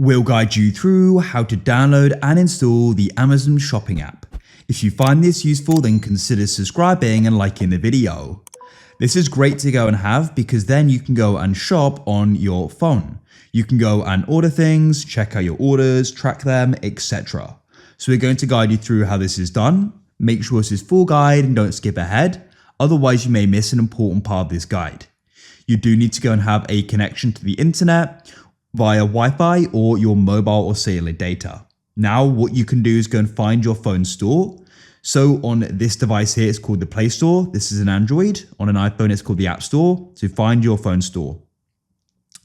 We'll guide you through how to download and install the Amazon shopping app. If you find this useful, then consider subscribing and liking the video. This is great to go and have because then you can go and shop on your phone. You can go and order things, check out your orders, track them, etc. So we're going to guide you through how this is done. Make sure this is full guide and don't skip ahead. Otherwise, you may miss an important part of this guide. You do need to go and have a connection to the internet via Wi-Fi or your mobile or cellular data. Now, what you can do is go and find your phone store. So on this device here, it's called the Play Store. This is an Android. On an iPhone, it's called the App Store. So find your phone store.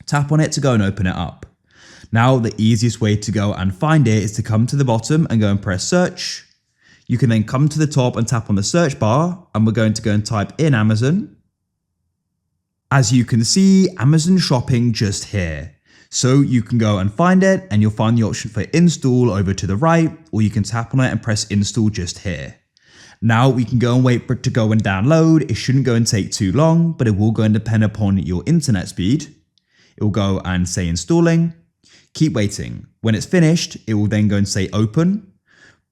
Tap on it to go and open it up. Now, the easiest way to go and find it is to come to the bottom and go and press search. You can then come to the top and tap on the search bar, and we're going to go and type in Amazon. As you can see, Amazon shopping just here. So you can go and find it, and you'll find the option for install over to the right, or you can tap on it and press install just here. Now we can go and wait for it to go and download. It shouldn't go and take too long, but it will go and depend upon your internet speed. It will go and say installing. Keep waiting. When it's finished, it will then go and say open.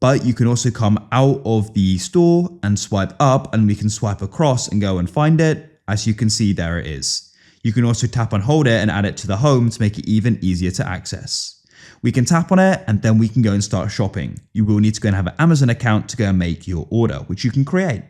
But you can also come out of the store and swipe up, and we can swipe across and go and find it. As you can see, there it is. You can also tap and hold it and add it to the home to make it even easier to access. We can tap on it and then we can go and start shopping. You will need to go and have an Amazon account to go and make your order, which you can create.